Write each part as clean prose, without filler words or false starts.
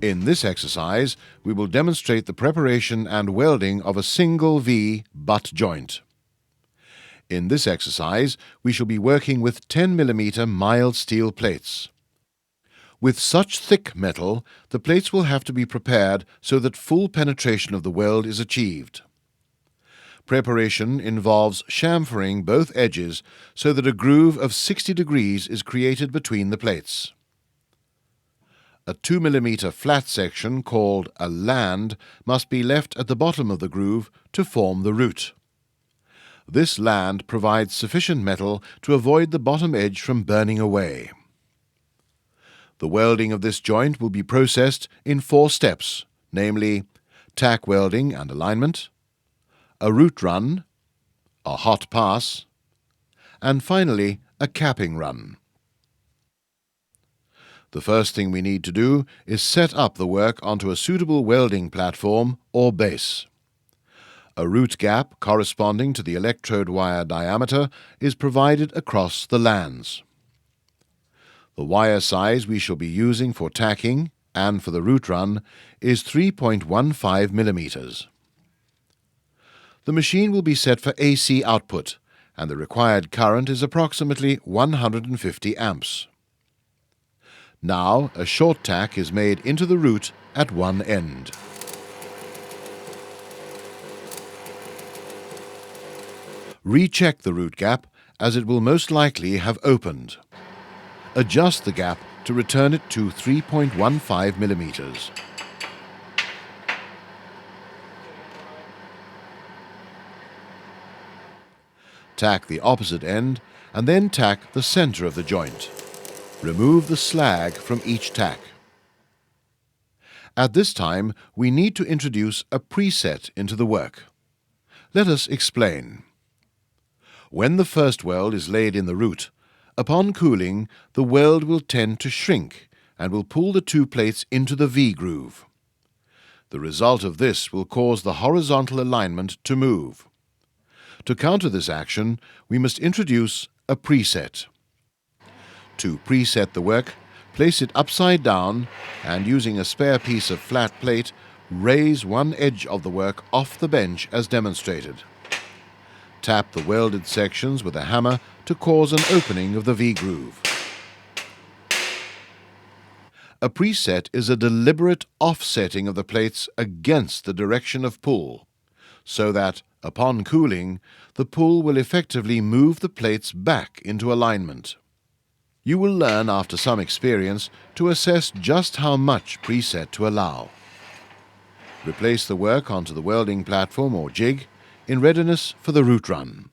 In this exercise, we will demonstrate the preparation and welding of a single Vee butt joint. In this exercise, we shall be working with 10 mm mild steel plates. With such thick metal, the plates will have to be prepared so that full penetration of the weld is achieved. Preparation involves chamfering both edges so that a groove of 60 degrees is created between the plates. A 2 mm flat section called a land must be left at the bottom of the groove to form the root. This land provides sufficient metal to avoid the bottom edge from burning away. The welding of this joint will be processed in 4 steps, namely tack welding and alignment, a root run, a hot pass, and finally a capping run. The first thing we need to do is set up the work onto a suitable welding platform or base. A root gap corresponding to the electrode wire diameter is provided across the lands. The wire size we shall be using for tacking and for the root run is 3.15 mm. The machine will be set for AC output, and the required current is approximately 150 amps. Now a short tack is made into the root at one end. Recheck the root gap, as it will most likely have opened. Adjust the gap to return it to 3.15 mm. Tack the opposite end and then tack the center of the joint. Remove the slag from each tack. At this time, we need to introduce a preset into the work. Let us explain. When the first weld is laid in the root, upon cooling, the weld will tend to shrink and will pull the 2 plates into the V groove. The result of this will cause the horizontal alignment to move. To counter this action, we must introduce a preset. To preset the work, place it upside down and, using a spare piece of flat plate, raise one edge of the work off the bench as demonstrated. Tap the welded sections with a hammer to cause an opening of the V groove. A preset is a deliberate offsetting of the plates against the direction of pull, so that, upon cooling, the pull will effectively move the plates back into alignment. You will learn after some experience to assess just how much preset to allow. Replace the work onto the welding platform or jig in readiness for the root run.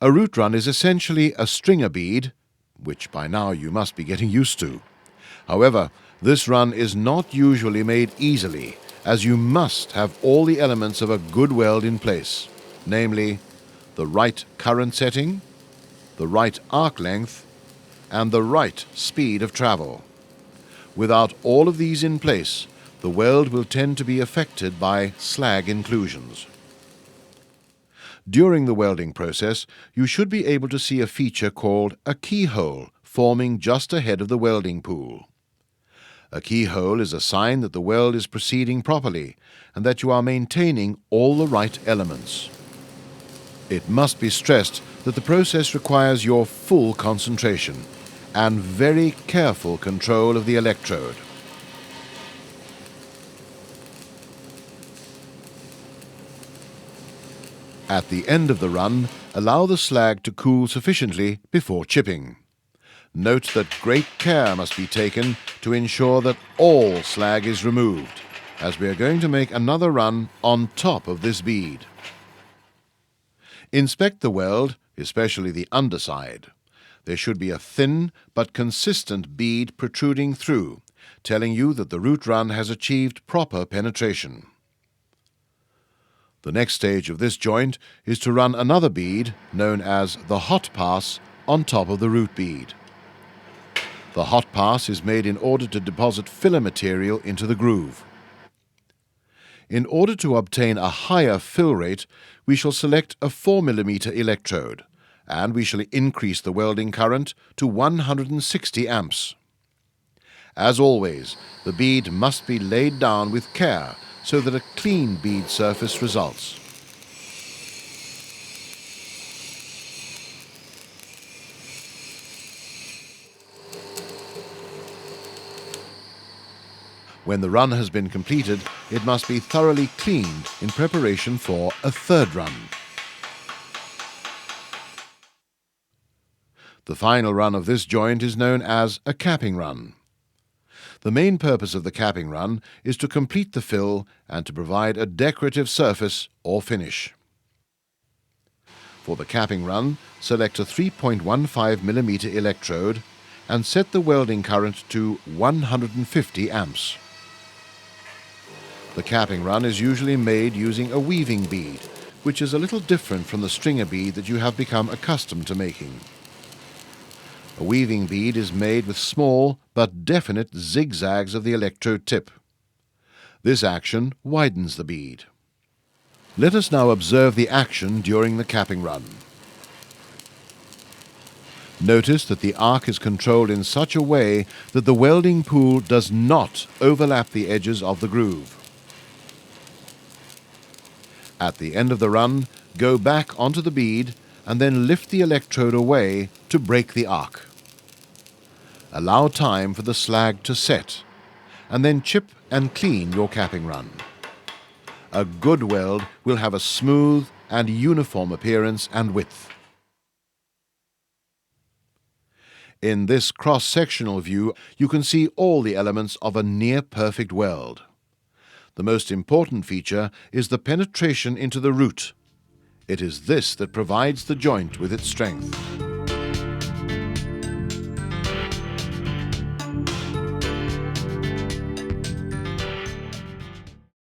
A root run is essentially a stringer bead, which by now you must be getting used to. However, this run is not usually made easily, as you must have all the elements of a good weld in place, namely the right current setting, the right arc length, and the right speed of travel. Without all of these in place, the weld will tend to be affected by slag inclusions. During the welding process, you should be able to see a feature called a keyhole forming just ahead of the welding pool. A keyhole is a sign that the weld is proceeding properly and that you are maintaining all the right elements. It must be stressed that the process requires your full concentration and very careful control of the electrode. At the end of the run, allow the slag to cool sufficiently before chipping. Note that great care must be taken to ensure that all slag is removed, as we are going to make another run on top of this bead. Inspect the weld, especially the underside. There should be a thin but consistent bead protruding through, telling you that the root run has achieved proper penetration. The next stage of this joint is to run another bead, known as the hot pass, on top of the root bead. The hot pass is made in order to deposit filler material into the groove. In order to obtain a higher fill rate, we shall select a 4 mm electrode, and we shall increase the welding current to 160 amps. As always, the bead must be laid down with care so that a clean bead surface results. When the run has been completed, it must be thoroughly cleaned in preparation for a third run. The final run of this joint is known as a capping run. The main purpose of the capping run is to complete the fill and to provide a decorative surface or finish. For the capping run, select a 3.15 mm electrode and set the welding current to 150 amps. The capping run is usually made using a weaving bead, which is a little different from the stringer bead that you have become accustomed to making. A weaving bead is made with small but definite zigzags of the electrode tip. This action widens the bead. Let us now observe the action during the capping run. Notice that the arc is controlled in such a way that the welding pool does not overlap the edges of the groove. At the end of the run, go back onto the bead and then lift the electrode away to break the arc. Allow time for the slag to set, and then chip and clean your capping run. A good weld will have a smooth and uniform appearance and width. In this cross-sectional view, you can see all the elements of a near-perfect weld. The most important feature is the penetration into the root. It is this that provides the joint with its strength.